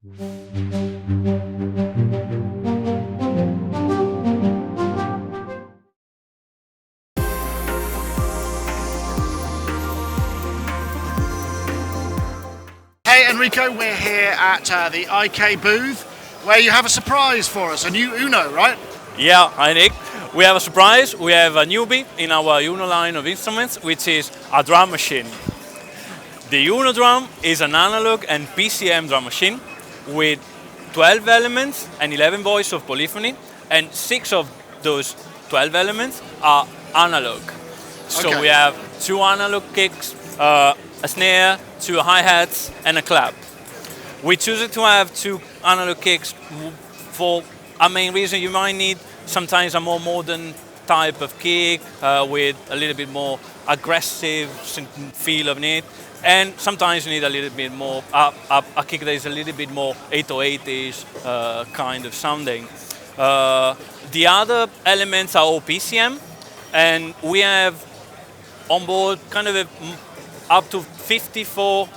Hey Enrico, we're here at the IK booth where you have a surprise for us, a new Uno, right? Yeah, hi Nick. We have a surprise. We have a newbie in our Uno line of instruments, which is a drum machine. The Uno Drum is an analog and PCM drum machine with 12 elements and 11 voices of polyphony, and 6 of those 12 elements are analog. So Okay. we have 2 analog kicks, a snare, 2 hi-hats, and a clap. We choose to have 2 analog kicks for a main reason. You might need sometimes a more modern type of kick with a little bit more aggressive feel of it, and sometimes you need a little bit more a kick that is a little bit more 808-ish kind of sounding. The other elements are all PCM, and we have on board kind of up to 54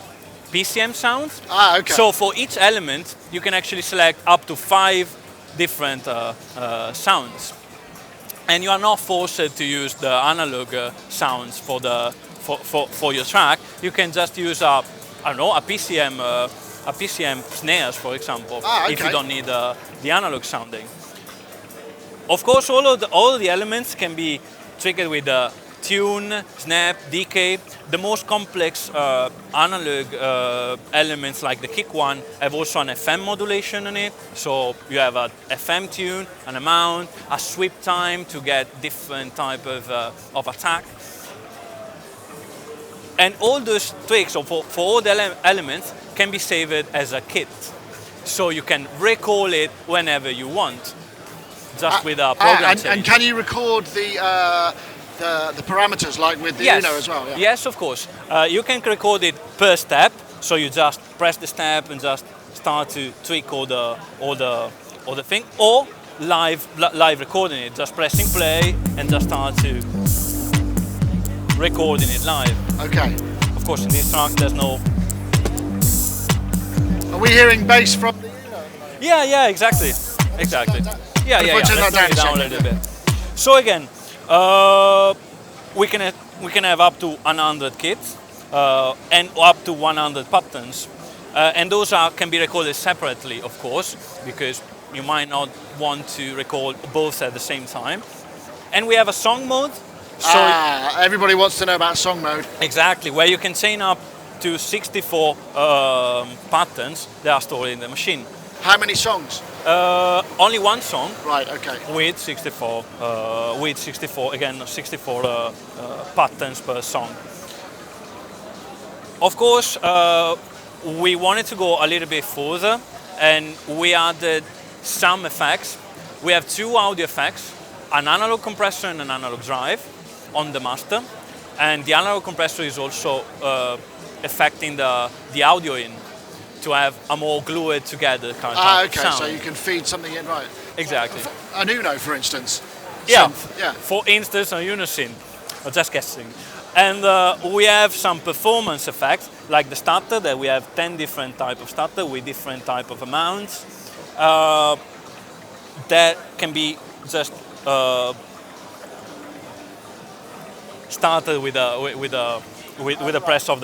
PCM sounds. Ah, okay. So for each element, you can actually select up to 5 different sounds, and you are not forced to use the analog sounds for your track. You can just use a PCM snares, for example, if you don't need the analog sounding. Of course, all the elements can be triggered with tune, snap, decay. The most complex analog elements, like the kick one, have also an FM modulation in it. So you have a FM tune, an amount, a sweep time to get different type of attack. And all those tricks, for all the elements, can be saved as a kit. So you can recall it whenever you want, just with a program change. And can you record the parameters like with the Uno as well? Yeah. Yes, of course. You can record it per step, so you just press the step and just start to tweak all the thing, or live recording it, just pressing play and just start to recording it live. Okay. Of course, in this track there's no. Are we hearing bass from the Uno? Yeah, exactly. Yeah. Let's turn it down a little bit. So again, we can have up to 100 kits and up to 100 patterns, and those can be recorded separately, of course, because you might not want to record both at the same time. And we have a song mode. So everybody wants to know about song mode. Exactly, where you can chain up to 64 patterns that are stored in the machine. How many songs? Only one song. Right. Okay. With 64 patterns per song. Of course, we wanted to go a little bit further, and we added some effects. We have 2 audio effects, an analog compressor and an analog drive on the master, and the analog compressor is also affecting the audio in, to have a more glued together kind of sound. So you can feed something in, right? Exactly. An Uno, for instance. Yeah. Synth. Yeah. For instance, a unison. I'm just guessing. And we have some performance effects, like the starter, that we have 10 different type of starter with different type of amounts. That can be just started with a press of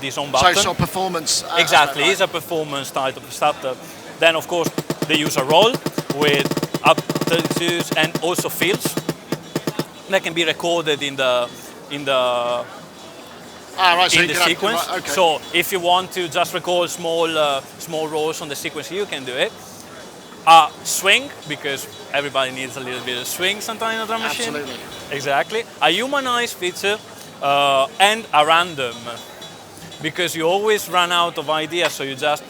this on button. So performance. Exactly, it's a performance type of starter. Then of course they use a roll with up 32s and also fills that can be recorded in the sequence. Okay. So if you want to just record small rolls on the sequence, you can do it. Swing, because everybody needs a little bit of swing sometimes in a drum machine. Absolutely. Exactly. A humanized feature and a random, because you always run out of ideas, so you just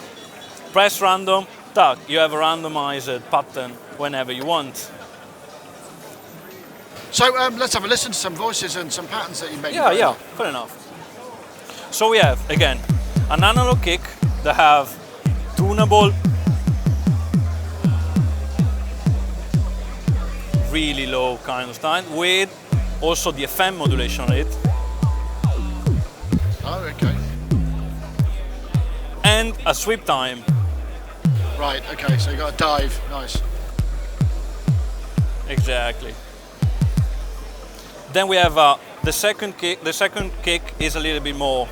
press random, tack, you have a randomized pattern whenever you want. So let's have a listen to some voices and some patterns that you made. Yeah, fair enough. So we have, again, an analog kick that have tunable, really low kind of style, with also the FM modulation on it. Oh, okay. and a sweep time. Right, okay, so you got a dive, nice. Exactly. Then we have the second kick. The second kick is a little bit more.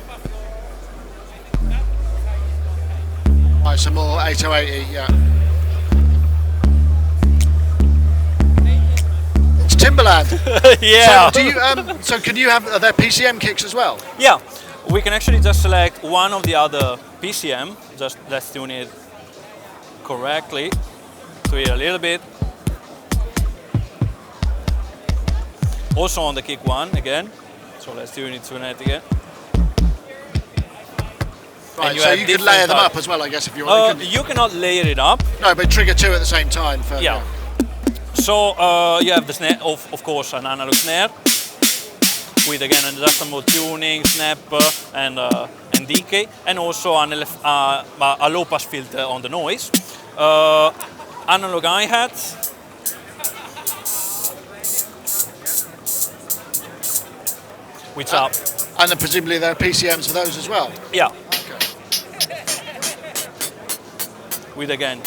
Right, some more 8080, yeah. It's Timberland. Yeah. So do you? So can you have? Are there PCM kicks as well? Yeah. We can actually just select one of the other PCM. Just let's tune it correctly. Tweak a little bit. Also on the kick one again. So let's tune it again. Right, so you could layer them up as well, I guess, if you want. You cannot layer it up. No, but trigger two at the same time. For, yeah. So you have the snare, of course, an analog snare with again an adjustable tuning, snap, and decay, and also a low pass filter on the noise. Analog hi-hats. Which are. And then presumably there are PCMs for those as well. Yeah. Okay. With again.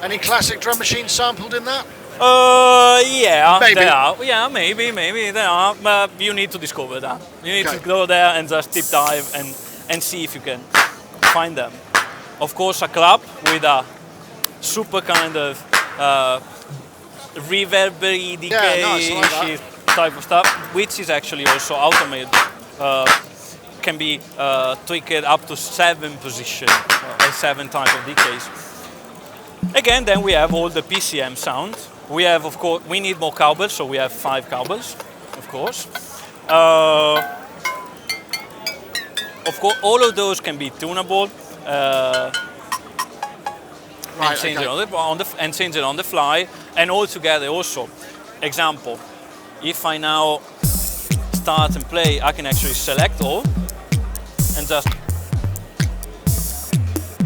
Any classic drum machines sampled in that? Yeah, maybe. there are. Yeah, maybe there are. But you need to discover that. You need to go there and just deep dive and see if you can find them. Of course, a club with a super kind of reverbery, decay type of stuff, which is actually also automated. Can be tweaked up to 7 position, 7 type of decays. Again, then we have all the PCM sounds. We have, of course, we need more cowbells, so we have 5 cowbells, of course. Of course, all of those can be tunable. And change it on the fly, and all together also. Example, if I now start and play, I can actually select all and just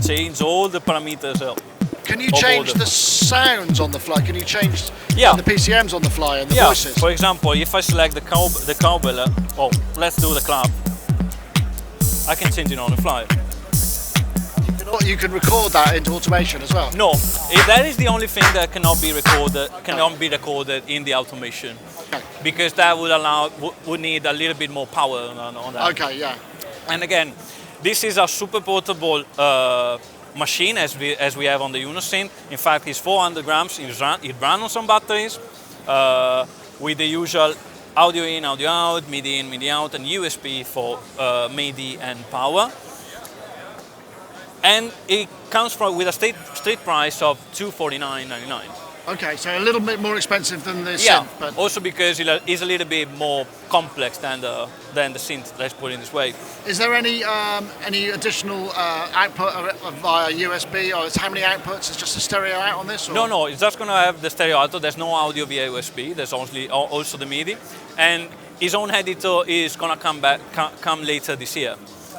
change all the parameters. Can you change the sounds on the fly? Can you change the PCMs on the fly and the voices? For example, if I select the cowbell, let's do the clap. I can change it on the fly. You can record that into automation as well. No, that is the only thing that cannot be recorded in the automation, because that would need a little bit more power on that. Okay, yeah. And again, this is a super portable machine as we have on the Uno Synth. In fact, it's 400 grams. It runs on some batteries with the usual audio in, audio out, MIDI in, MIDI out, and USB for MIDI and power. And it comes with a street price of $249.99. Okay, so a little bit more expensive than the synth. But also because it is a little bit more complex than the synth. Let's put it this way. Is there any additional output via USB, or how many outputs? Is just a stereo out on this? Or? No, it's just going to have the stereo out. There's no audio via USB. There's also the MIDI, and his own editor is going to come later this year.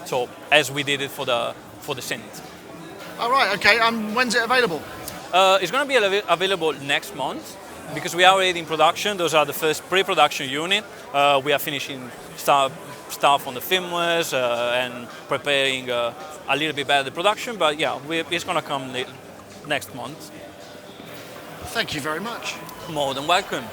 So as we did it for the synth. All right. Okay. When's it available? It's going to be available next month because we are already in production. Those are the first pre-production unit. We are finishing stuff on the firmwares and preparing a little bit better the production. But yeah, it's going to come next month. Thank you very much. More than welcome.